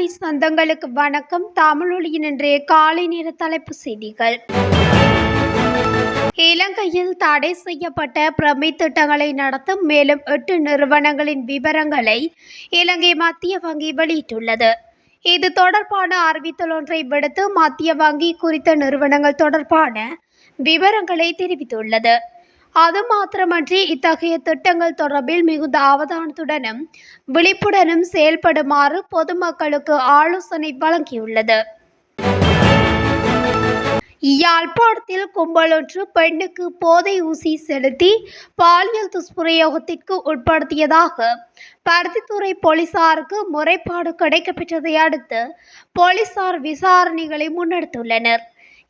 தமிழொலி சொந்தங்களுக்கு வணக்கம். தமிழொலியின் இன்றைய காலை நேர தலைப்பு செய்திகள். இலங்கையில் தடை செய்யப்பட்ட பிரமை திட்டங்களை நடத்தும் மேலும் 8 நிறுவனங்களின் விவரங்களை இலங்கை மத்திய வங்கி வெளியிட்டுள்ளது. இது தொடர்பான அறிவித்தல் ஒன்றை விடுத்து மத்திய வங்கி குறித்த நிறுவனங்கள் தொடர்பான விவரங்களை தெரிவித்துள்ளது. அது மாத்திரமன்றி இத்தகைய திட்டங்கள் தொடர்பில் மிகுந்த அவதானத்துடனும் விழிப்புடனும் செயல்படுமாறு பொதுமக்களுக்கு ஆலோசனை வழங்கியுள்ளது. யாழ்ப்பாணத்தில் கும்பலொன்று பெண்ணுக்கு போதை ஊசி செலுத்தி பாலியல் துஷ்பிரயோகத்திற்கு உட்படுத்தியதாக பருத்தித்துறை போலீசாருக்கு முறைப்பாடு கிடைக்கப்பெற்றதை அடுத்து போலீசார் விசாரணைகளை முன்னெடுத்துள்ளனர்.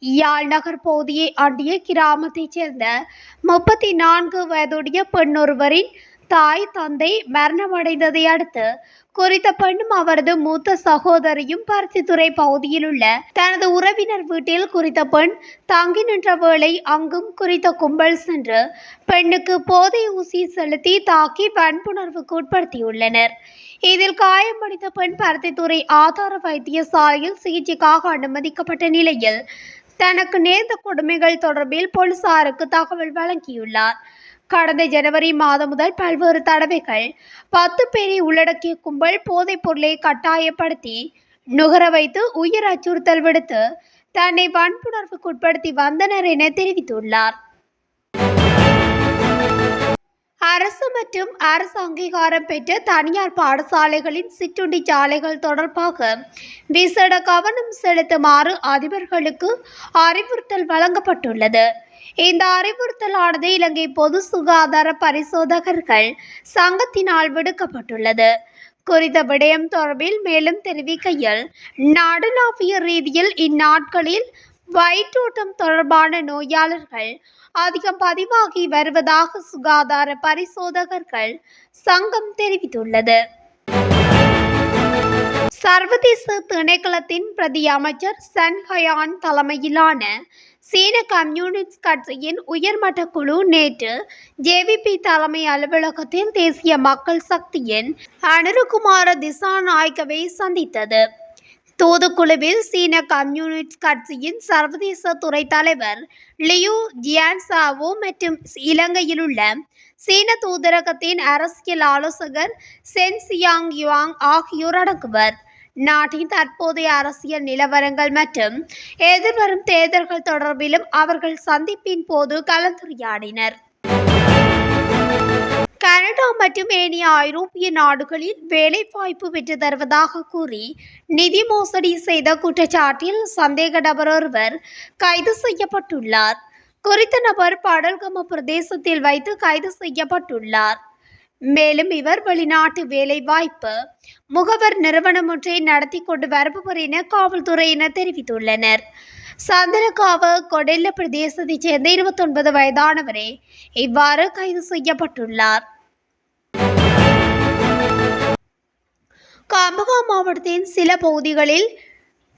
யாழ் நகர் பகுதியை அண்டிய கிராமத்தைச் சேர்ந்த 34 வயதுடைய பெண்ணொருவரின் தாய் தந்தை மரணமடைந்ததை அடுத்து குறித்த பெண்ணும் அவரது மூத்த சகோதரியும் பருத்தித்துறை பகுதியில் உள்ள தனது உறவினர் வீட்டில் குறித்த பெண் தங்கி நின்ற வேளை அங்கும் குறித்த கும்பல் சென்று பெண்ணுக்கு போதை ஊசி செலுத்தி தாக்கி வன்புணர்வுக்கு உட்படுத்தியுள்ளனர். இதில் காயமடைந்த பெண் பருத்தித்துறை ஆதார வைத்தியசாலையில் சிகிச்சைக்காக அனுமதிக்கப்பட்ட நிலையில் தனக்கு நேர்ந்த கொடுமைகள் தொடர்பில் போலீசாருக்கு தகவல் வழங்கியுள்ளார். கடந்த ஜனவரி மாதம் முதல் பல்வேறு தடவைகள் 10 பேரை உள்ளடக்கிய கும்பல் போதைப் பொருளை கட்டாயப்படுத்தி நுகர வைத்து உயிர் அச்சுறுத்தல் விடுத்து தன்னை வன்புணர்வுக்கு உட்படுத்தி வந்தனர் என தெரிவித்துள்ளார். அரசு மற்றும் அரசு அங்கீகாரம் பெற்ற தனியார் பாடசாலைகளின் சிற்றுண்டி சாலைகள் தொடர்பாக விசேட கவனம் செலுத்துமாறு அதிபர்களுக்கு அறிவுறுத்தல் வழங்கப்பட்டுள்ளது. இந்த அறிவுறுத்தலானது இலங்கை பொது சுகாதார பரிசோதகர்கள் சங்கத்தினால் விடுக்கப்பட்டுள்ளது. குறித்த விடயம் தொடர்பில் மேலும் தெரிவிக்கையில், நாடளாவிய ரீதியில் இந்நாட்களில் வயிற்றோட்டம் தொடர்பான நோயாளர்கள் அதிகம் பதிவாகி வருவதாக சுகாதார பரிசோதகர்கள் சங்கம் தெரிவித்துள்ளது. சர்வதேச திணைக்களத்தின் பிரதி அமைச்சர் சன் ஹயான் தலைமையிலான சீன கம்யூனிஸ்ட் கட்சியின் உயர்மட்ட குழு நேற்று ஜேவிபி தலைமை அலுவலகத்தில் தேசிய மக்கள் சக்தியின் அனுருகுமார திசாநாயக்கவை சந்தித்தது. தூதுக்குழுவில் சீன கம்யூனிஸ்ட் கட்சியின் சர்வதேச துறை தலைவர் லியூ ஜியான்சாவோ மற்றும் இலங்கையில் உள்ள சீன தூதரகத்தின் அரசியல் ஆலோசகர் சென் சியாங் யுவாங் ஆகியோர் அடங்குவர். நாட்டின் தற்போதைய அரசியல் நிலவரங்கள் மற்றும் எதிர்வரும் தேர்தல்கள் தொடர்பிலும் அவர்கள் சந்திப்பின் போது கலந்துரையாடினர். கனடா மற்றும் ஏனைய ஐரோப்பிய நாடுகளில் வேலைவாய்ப்பு பெற்று தருவதாக கூறி நிதி மோசடி செய்த குற்றச்சாட்டில் சந்தேக நபர் ஒருவர் கைது செய்யப்பட்டுள்ளார். குறித்த நபர் படல்கம பிரதேசத்தில் வைத்து கைது செய்யப்பட்டுள்ளார். மேலும் இவர் வெளிநாட்டு வேலைவாய்ப்பு முகவர் நிறுவனம் ஒன்றை நடத்தி கொண்டு வருபவர் என காவல்துறையினர் தெரிவித்துள்ளனர். சந்தனக்காவ கொடெல்ல பிரதேசத்தைச் சேர்ந்த 29 வயதானவரே இவ்வாறு கைது செய்யப்பட்டுள்ளார். கம்பஹா மாவட்டத்தின் சில பகுதிகளில்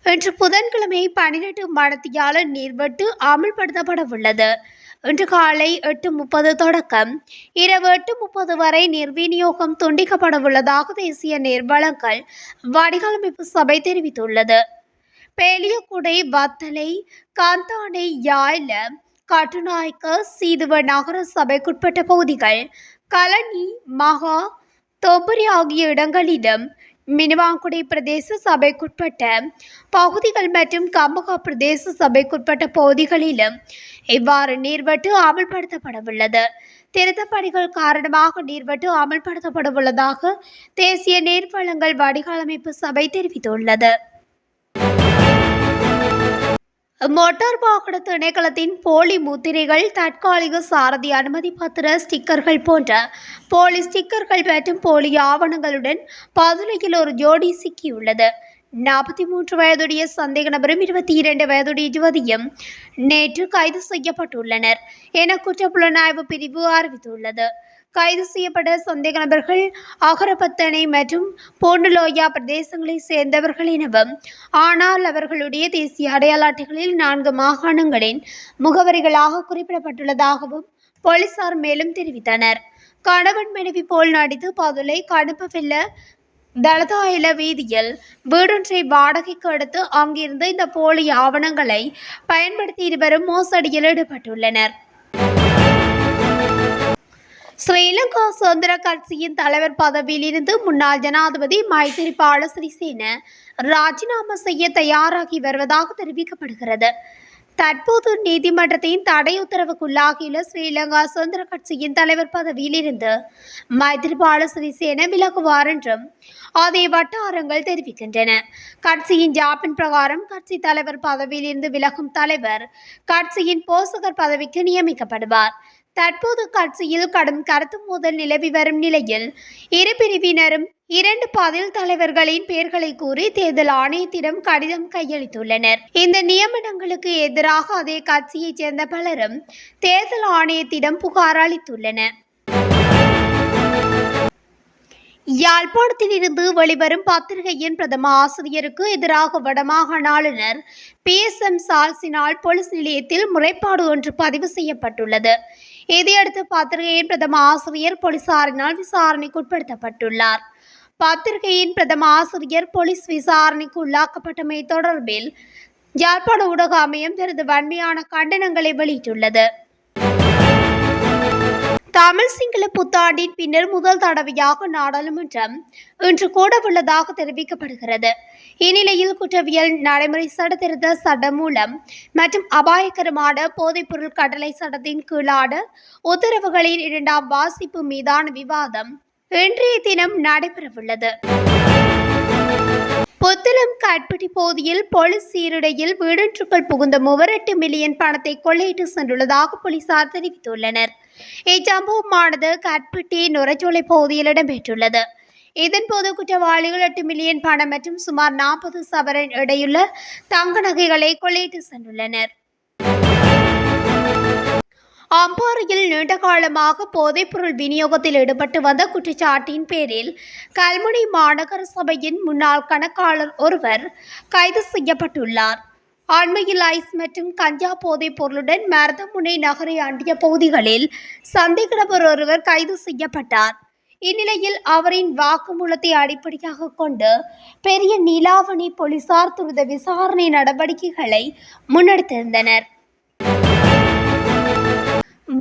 இன்று புதன்கிழமை 12 மணித்தியால நீர்வெட்டு அமல்படுத்தப்பட உள்ளது. இன்று காலை 8:30 தொடக்கம் இரவு 8:30 வரை நீர் விநியோகம் துண்டிக்கப்பட உள்ளதாக தேசிய நீர்வளங்கள் வடிகாலமைப்பு சபை தெரிவித்துள்ளது. பேலியகுடை, வத்தலை, காந்தானை, யாழ், கட்டுநாயக்க, சீதுவ நகர சபைக்குட்பட்ட பகுதிகள், கலனி, மகா, தொம்புரி ஆகிய இடங்களிலும், மினுவாங்குடை பிரதேச சபைக்குட்பட்ட பகுதிகள் மற்றும் கம்பஹா பிரதேச சபைக்குட்பட்ட பகுதிகளிலும் இவ்வாறு நீர்வெட்டு அமல்படுத்தப்படவுள்ளது. திருத்தப் பணிகள் காரணமாக நீர்வெட்டு அமல்படுத்தப்படவுள்ளதாக தேசிய நீர்வளங்கள் வடிகாலமைப்பு சபை தெரிவித்துள்ளது. மோட்டார் வாகன திணைக்களத்தின் போலி முத்திரைகள், தற்காலிக சாரதி அனுமதி பத்திர ஸ்டிக்கர்கள் போன்ற போலி ஸ்டிக்கர்கள் மற்றும் போலி ஆவணங்களுடன் பதுளையில் ஒரு ஜோடி சிக்கியுள்ளது. 43 வயதுடைய சந்தேக நபரும் 22 வயதுடைய யுவதியும் நேற்று கைது செய்யப்பட்டுள்ளனர் என குற்றப்புலனாய்வு பிரிவு அறிவித்துள்ளது. கைது செய்யப்பட்ட சந்தேக நபர்கள் அகரபத்தனை மற்றும் போண்டுலோயா பிரதேசங்களை சேர்ந்தவர்கள் எனவும், ஆனால் அவர்களுடைய தேசிய அடையாள அட்டைகளில் 4 மாகாணங்களின் முகவரிகளாக குறிப்பிடப்பட்டுள்ளதாகவும் போலீசார் மேலும் தெரிவித்தனர். கணவன் மனைவி போல் நடித்து பதுளை, கணுப்பவெல்ல, தலதாயில வீதியில் வீடொன்றை வாடகைக்கு எடுத்து அங்கிருந்து இந்த போலி ஆவணங்களை பயன்படுத்தி இருவரும் மோசடியில் ஈடுபட்டுள்ளனர். ஸ்ரீலங்கா சுதந்திர கட்சியின் தலைவர் பதவியில் இருந்து முன்னாள் ஜனாதிபதி மைத்திரிபால சிறிசேன ராஜினாமா செய்ய தயாராகி வருவதாக தெரிவிக்கப்படுகிறது. தற்போது நீதிமன்றத்தின் தடை உத்தரவுக்குள்ளாகியுள்ள ஸ்ரீலங்கா சுதந்திர கட்சியின் தலைவர் பதவியில் இருந்து மைத்திரிபால சிறிசேன விலகுவார் என்றும் அதே வட்டாரங்கள் தெரிவிக்கின்றன. கட்சியின் ஜாப்பின் பிரகாரம் கட்சி தலைவர் பதவியில் இருந்து விலகும் தலைவர் கட்சியின் போசகர் பதவிக்கு நியமிக்கப்படுவார். தற்போது கட்சியில் கடும் கருத்து மோதல் நிலவி வரும் நிலையில் இரு பிரிவினரும் 2 பதில் தலைவர்களின் பெயர்களை கூறி தேர்தல் ஆணையத்திடம் கடிதம் கையளித்துள்ளனர். இந்த நியமனங்களுக்கு எதிராக அதே கட்சியைச் சேர்ந்த பலரும் தேர்தல் ஆணையத்திடம் புகார் அளித்துள்ளனர். யாழ்ப்பாணத்தில் இருந்து வெளிவரும் பத்திரிகையின் பிரதம ஆசிரியருக்கு எதிராக வடமாகாண ஆளுநர் PSM சால்சினால் போலீஸ் நிலையத்தில் முறைப்பாடு ஒன்று பதிவு செய்யப்பட்டுள்ளது. இதையடுத்து பத்திரிகையின் பிரதம ஆசிரியர் போலீசாரினால் விசாரணைக்கு உட்படுத்தப்பட்டுள்ளார். பத்திரிகையின் பிரதம ஆசிரியர் போலீஸ் விசாரணைக்கு உள்ளாக்கப்பட்டமை தொடர்பில் யாழ்ப்பாண ஊடக அமையம் தனது வன்மையான கண்டனங்களை வெளியிட்டுள்ளது. தமிழ் சிங்கள புத்தாண்டின் பின்னர் முதல் தடவையாக நாடாளுமன்றம் இன்று கூடவுள்ளதாக தெரிவிக்கப்படுகிறது. இந்நிலையில் குற்றவியல் நடைமுறை சட்டத்திருத்த சட்டம் மூலம் மற்றும் அபாயகரமான போதைப்பொருள் கட்டளை சட்டத்தின் கீழான உத்தரவுகளின் 2ஆம் வாசிப்பு மீதான விவாதம் இன்றைய தினம் நடைபெறவுள்ளது. புத்தளம் கட்பட்டி பகுதியில் போலீஸ் சீருடையில் வீடொன்றுக்குள் புகுந்த 8 மில்லியன் பணத்தை கொள்ளையிட்டு சென்றுள்ளதாக போலீசார் தெரிவித்துள்ளனர். இச்சம்பவமானது கட்பட்டி நுரைச்சோலை பகுதியில் இடம்பெற்றுள்ளது. இதன்போது குற்றவாளிகள் 8 மில்லியன் பணம் மற்றும் சுமார் 40 சவரன் எடையுள்ள தங்க நகைகளை கொள்ளையிட்டு சென்றுள்ளனர். அம்பாறையில் நீண்ட காலமாக போதைப்பொருள் விநியோகத்தில் ஈடுபட்டு வந்த குற்றச்சாட்டின் பேரில் கல்முனை மாநகர சபையின் முன்னாள் கணக்காளர் ஒருவர் கைது செய்யப்பட்டுள்ளார். அண்மையில் ஐஸ் மற்றும் கஞ்சா போதைப் பொருளுடன் மருதமுனை நகரை அண்டிய பகுதிகளில் சந்தேக நபர் ஒருவர் கைது செய்யப்பட்டார். இந்நிலையில் அவரின் வாக்குமூலத்தை அடிப்படையாக கொண்டு பெரிய நீலாவணி போலீசார் துரித விசாரணை நடவடிக்கைகளை முன்னெடுத்திருந்தனர்.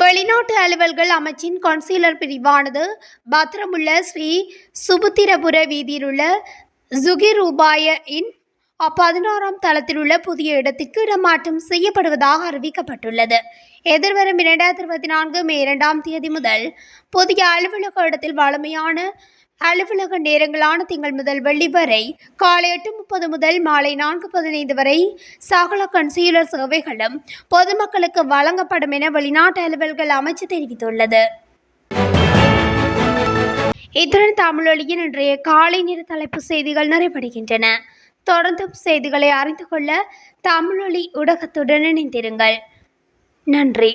வெளிநாட்டு அலுவல்கள் அமைச்சின் கவுன்சிலர் பிரிவானது பத்திரமுள்ள ஸ்ரீ சுபுத்திரபுர வீதியில் உள்ள ஜுகிரூபாய இன் 16ஆம் தளத்தில் உள்ள புதிய இடத்திற்கு இடமாற்றம் செய்யப்படுவதாக அறிவிக்கப்பட்டுள்ளது. எதிர்வரும் 2024 மே 2ஆம் தேதி முதல் புதிய அலுவலக இடத்தில் வழமையான அலுவலக நேரங்களான திங்கள் முதல் வெள்ளி வரை காலை 8:30 முதல் மாலை 4:15 வரை சகல கன்சியூலர் சேவைகளும் பொதுமக்களுக்கு வழங்கப்படும் என வெளிநாட்டு அலுவல்கள் அமைச்சு தெரிவித்துள்ளது. இத்துடன் தமிழொலியின் இன்றைய காலை நேர தலைப்பு செய்திகள் நிறைவடைகின்றன. தொடர்ந்தும் செய்திகளை அறிந்து கொள்ள தமிழொலி ஊடகத்துடன் இணைந்திருங்கள். நன்றி.